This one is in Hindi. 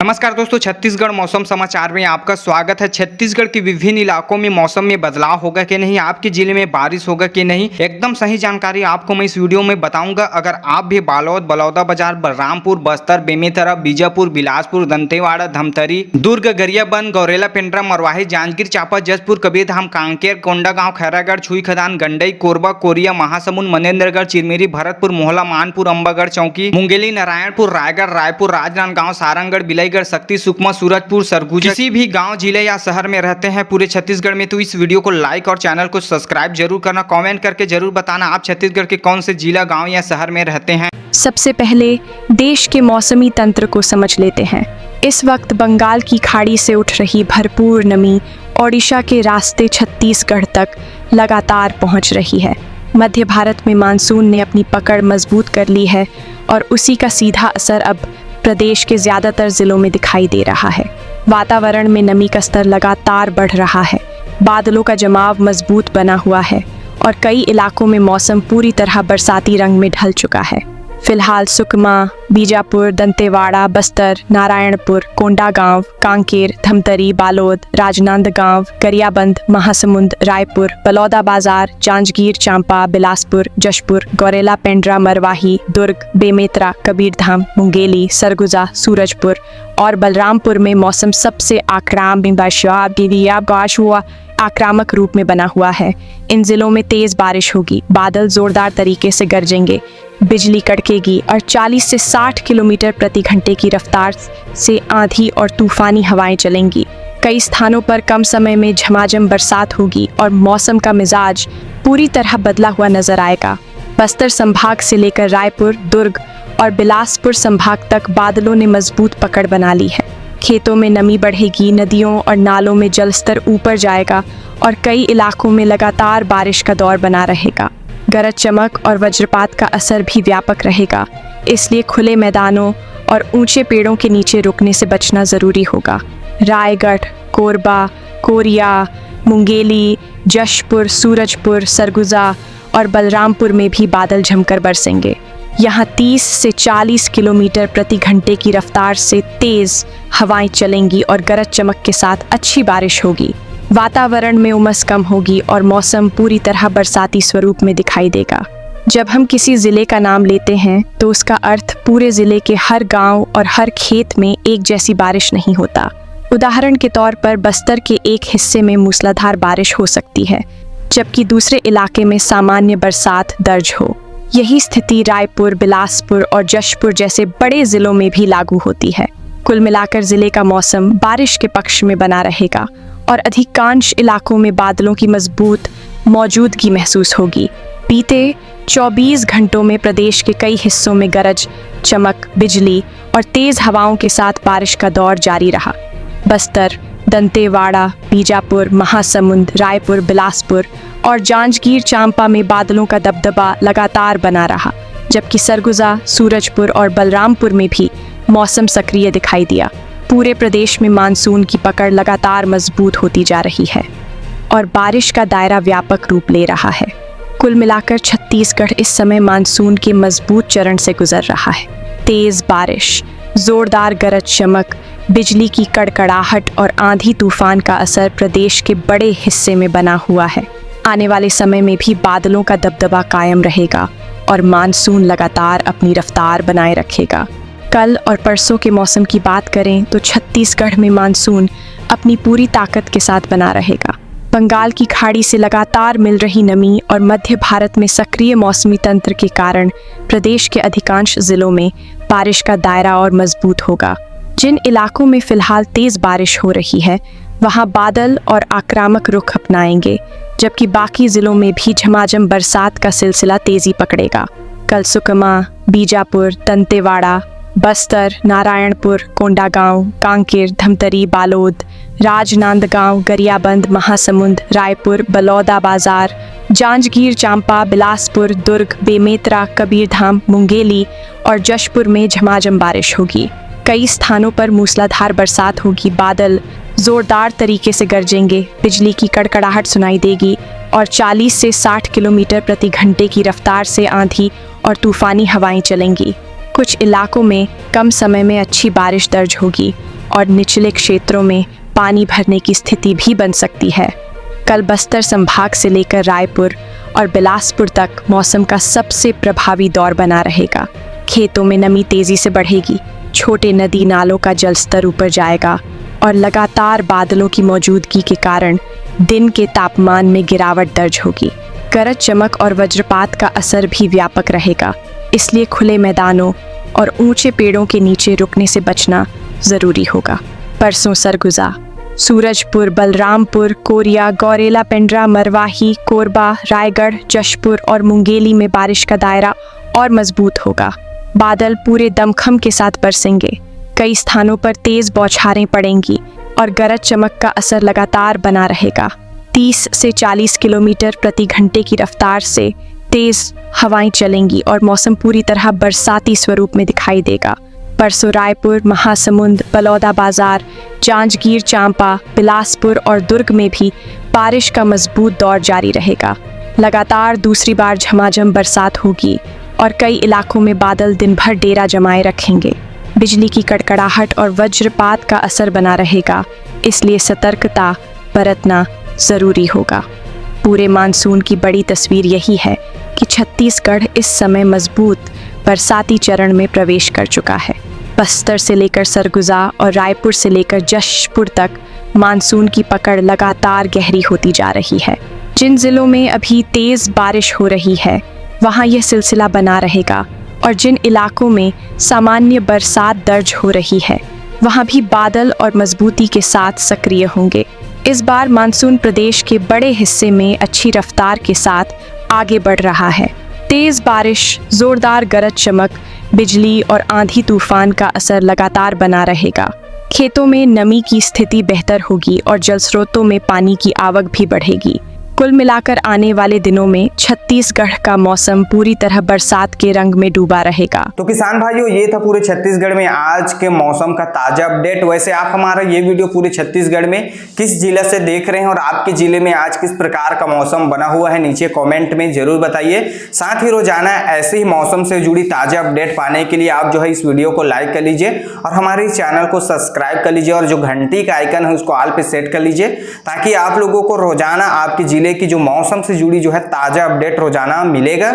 नमस्कार दोस्तों, छत्तीसगढ़ मौसम समाचार में आपका स्वागत है। छत्तीसगढ़ के विभिन्न इलाकों में मौसम में बदलाव होगा कि नहीं, आपके जिले में बारिश होगा कि नहीं, एकदम सही जानकारी आपको मैं इस वीडियो में बताऊंगा। अगर आप भी बालोद, बलौदाबाजार, बलरामपुर, बस्तर, बेमेतरा, बीजापुर, बिलासपुर, दंतेवाड़ा, धमतरी, दुर्ग, गरियाबंद, गौरेला, पेंड्रा, मरवाही, जांजगीर चांपा, जसपुर, कबीरधाम, कांकेर, कोंडागांव, खैरागढ़, छुईखदान, गंडई, कोरबा, कोरिया, महासमुंद, मनेन्द्रगढ़, चिरमिरी, भरतपुर, मोहला, मानपुर, अंबागढ़, चौकी, मुंगेली, नारायणपुर, रायगढ़, रायपुर, राजनांदगांव, सारंगढ़, बिलाईगढ़, शक्ति, सुकमा, सूरजपुर, सरगुजा, किसी भी गांव, जिले या शहर में रहते हैं पूरे छत्तीसगढ़ में, तो इस वीडियो को लाइक और चैनल को सब्सक्राइब जरूर करना। कमेंट करके जरूर बताना आप छत्तीसगढ़ के कौन से जिला, गांव या शहर में रहते हैं। सबसे पहले देश के मौसमी तंत्र को समझ लेते हैं। इस वक्त बंगाल की खाड़ी से उठ रही भरपूर नमी ओडिशा के रास्ते छत्तीसगढ़ तक लगातार पहुंच रही है। मध्य भारत में मानसून ने अपनी पकड़ मजबूत कर ली है और उसी का सीधा असर अब प्रदेश के ज़्यादातर ज़िलों में दिखाई दे रहा है। वातावरण में नमी का स्तर लगातार बढ़ रहा है, बादलों का जमाव मजबूत बना हुआ है और कई इलाकों में मौसम पूरी तरह बरसाती रंग में ढल चुका है। फिलहाल सुकमा, बीजापुर, दंतेवाड़ा, बस्तर, नारायणपुर, कोंडागांव, कांकेर, धमतरी, बालोद, राजनांदगांव, गरियाबंद, महासमुंद, रायपुर, बलौदाबाजार, जांजगीर चांपा, बिलासपुर, जशपुर, गौरेला, पेंड्रा, मरवाही, दुर्ग, बेमेतरा, कबीरधाम, मुंगेली, सरगुजा, सूरजपुर और बलरामपुर में मौसम सबसे आक्रामक रूप में बना हुआ है। इन जिलों में तेज बारिश होगी, बादल जोरदार तरीके से गरजेंगे, बिजली कड़केगी और 40 से 60 किलोमीटर प्रति घंटे की रफ्तार से आंधी और तूफानी हवाएं चलेंगी। कई स्थानों पर कम समय में झमाझम बरसात होगी और मौसम का मिजाज पूरी तरह बदला हुआ नजर आएगा। बस्तर संभाग से लेकर रायपुर, दुर्ग और बिलासपुर संभाग तक बादलों ने मजबूत पकड़ बना ली है। खेतों में नमी बढ़ेगी, नदियों और नालों में जलस्तर ऊपर जाएगा और कई इलाकों में लगातार बारिश का दौर बना रहेगा। गरज चमक और वज्रपात का असर भी व्यापक रहेगा, इसलिए खुले मैदानों और ऊंचे पेड़ों के नीचे रुकने से बचना ज़रूरी होगा। रायगढ़, कोरबा, कोरिया, मुंगेली, जशपुर, सूरजपुर, सरगुजा और बलरामपुर में भी बादल जमकर बरसेंगे। यहाँ 30 से 40 किलोमीटर प्रति घंटे की रफ्तार से तेज़ हवाएं चलेंगी और गरज चमक के साथ अच्छी बारिश होगी। वातावरण में उमस कम होगी और मौसम पूरी तरह बरसाती स्वरूप में दिखाई देगा। जब हम किसी ज़िले का नाम लेते हैं तो उसका अर्थ पूरे ज़िले के हर गांव और हर खेत में एक जैसी बारिश नहीं होता। उदाहरण के तौर पर बस्तर के एक हिस्से में मूसलाधार बारिश हो सकती है, जबकि दूसरे इलाके में सामान्य बरसात दर्ज हो। यही स्थिति रायपुर, बिलासपुर और जशपुर जैसे बड़े ज़िलों में भी लागू होती है। कुल मिलाकर ज़िले का मौसम बारिश के पक्ष में बना रहेगा और अधिकांश इलाकों में बादलों की मजबूत मौजूदगी महसूस होगी। बीते 24 घंटों में प्रदेश के कई हिस्सों में गरज, चमक, बिजली और तेज़ हवाओं के साथ बारिश का दौर जारी रहा। बस्तर, दंतेवाड़ा, बीजापुर, महासमुंद, रायपुर, बिलासपुर और जांजगीर चांपा में बादलों का दबदबा लगातार बना रहा, जबकि सरगुजा, सूरजपुर और बलरामपुर में भी मौसम सक्रिय दिखाई दिया। पूरे प्रदेश में मानसून की पकड़ लगातार मजबूत होती जा रही है और बारिश का दायरा व्यापक रूप ले रहा है। कुल मिलाकर छत्तीसगढ़ इस समय मानसून के मजबूत चरण से गुजर रहा है। तेज़ बारिश, जोरदार गरज चमक, बिजली की कड़कड़ाहट और आंधी तूफान का असर प्रदेश के बड़े हिस्से में बना हुआ है। आने वाले समय में भी बादलों का दबदबा कायम रहेगा और मानसून लगातार अपनी रफ्तार बनाए रखेगा। कल और परसों के मौसम की बात करें तो छत्तीसगढ़ में मानसून अपनी पूरी ताकत के साथ बना रहेगा। बंगाल की खाड़ी से लगातार मिल रही नमी और मध्य भारत में सक्रिय मौसमी तंत्र के कारण प्रदेश के अधिकांश जिलों में बारिश का दायरा और मजबूत होगा। जिन इलाकों में फिलहाल तेज़ बारिश हो रही है वहां बादल और आक्रामक रुख अपनाएंगे, जबकि बाकी जिलों में भी झमाझम बरसात का सिलसिला तेज़ी पकड़ेगा। कल सुकमा, बीजापुर, दंतेवाड़ा, बस्तर, नारायणपुर, कोंडागांव, कांकेर, धमतरी, बालोद, राजनांदगांव, गरियाबंद, महासमुंद, रायपुर, बलौदाबाजार, जांजगीर चांपा, बिलासपुर, दुर्ग, बेमेतरा, कबीरधाम, मुंगेली और जशपुर में झमाझम बारिश होगी। कई स्थानों पर मूसलाधार बरसात होगी, बादल जोरदार तरीके से गरजेंगे, बिजली की कड़कड़ाहट सुनाई देगी और 40 से 60 किलोमीटर प्रति घंटे की रफ्तार से आंधी और तूफानी हवाएं चलेंगी। कुछ इलाकों में कम समय में अच्छी बारिश दर्ज होगी और निचले क्षेत्रों में पानी भरने की स्थिति भी बन सकती है। कल बस्तर संभाग से लेकर रायपुर और बिलासपुर तक मौसम का सबसे प्रभावी दौर बना रहेगा। खेतों में नमी तेजी से बढ़ेगी, छोटे नदी नालों का जलस्तर ऊपर जाएगा और लगातार बादलों की मौजूदगी के कारण दिन के तापमान में गिरावट दर्ज होगी। गरज चमक और वज्रपात का असर भी व्यापक रहेगा, इसलिए खुले मैदानों और ऊंचे पेड़ों के नीचे रुकने से बचना जरूरी होगा। परसों सरगुजा, सूरजपुर, बलरामपुर, कोरिया, गौरेला, पेंड्रा, मरवाही, कोरबा, रायगढ़, जशपुर और मुंगेली में बारिश का दायरा और मजबूत होगा। बादल पूरे दमखम के साथ बरसेंगे, कई स्थानों पर तेज बौछारें पड़ेंगी और गरज चमक का असर लगातार बना रहेगा। 30 से 40 किलोमीटर प्रति घंटे की रफ्तार से तेज हवाएं चलेंगी और मौसम पूरी तरह बरसाती स्वरूप में दिखाई देगा। परसों रायपुर, महासमुंद, बलौदाबाजार, जांजगीर चांपा, बिलासपुर और दुर्ग में भी बारिश का मजबूत दौर जारी रहेगा। लगातार दूसरी बार झमाझम बरसात होगी और कई इलाकों में बादल दिन भर डेरा जमाए रखेंगे। बिजली की कड़कड़ाहट और वज्रपात का असर बना रहेगा, इसलिए सतर्कता बरतना जरूरी होगा। पूरे मानसून की बड़ी तस्वीर यही है कि छत्तीसगढ़ इस समय मजबूत बरसाती चरण में प्रवेश कर चुका है। बस्तर से लेकर सरगुजा और रायपुर से लेकर जशपुर तक मानसून की पकड़ लगातार गहरी होती जा रही है। जिन जिलों में अभी तेज बारिश हो रही है, वहां यह सिलसिला बना रहेगा और जिन इलाकों में सामान्य बरसात दर्ज हो रही है, वहां भी बादल और मजबूती के साथ सक्रिय होंगे। इस बार मानसून प्रदेश के बड़े हिस्से में अच्छी रफ्तार के साथ आगे बढ़ रहा है। तेज बारिश, जोरदार गरज चमक, बिजली और आंधी तूफान का असर लगातार बना रहेगा। खेतों में नमी की स्थिति बेहतर होगी और जलस्रोतों में पानी की आवक भी बढ़ेगी। कुल मिलाकर आने वाले दिनों में छत्तीसगढ़ का मौसम पूरी तरह बरसात के रंग में डूबा रहेगा। तो किसान भाइयों, ये था पूरे छत्तीसगढ़ में आज के मौसम का ताजा अपडेट। वैसे आप हमारा ये वीडियो पूरे छत्तीसगढ़ में किस जिले से देख रहे हैं और आपके जिले में आज किस प्रकार का मौसम बना हुआ है, नीचे कमेंट में जरूर बताइए। साथ ही रोजाना ऐसे ही मौसम से जुड़ी ताजा अपडेट पाने के लिए आप जो है इस वीडियो को लाइक कर लीजिए और हमारे इस चैनल को सब्सक्राइब कर लीजिए और जो घंटी का आइकन है उसको ऑल पे सेट कर लीजिए, ताकि आप लोगों को रोजाना आपके जिले की जो मौसम से जुड़ी जो है ताजा अपडेट रोजाना मिलेगा।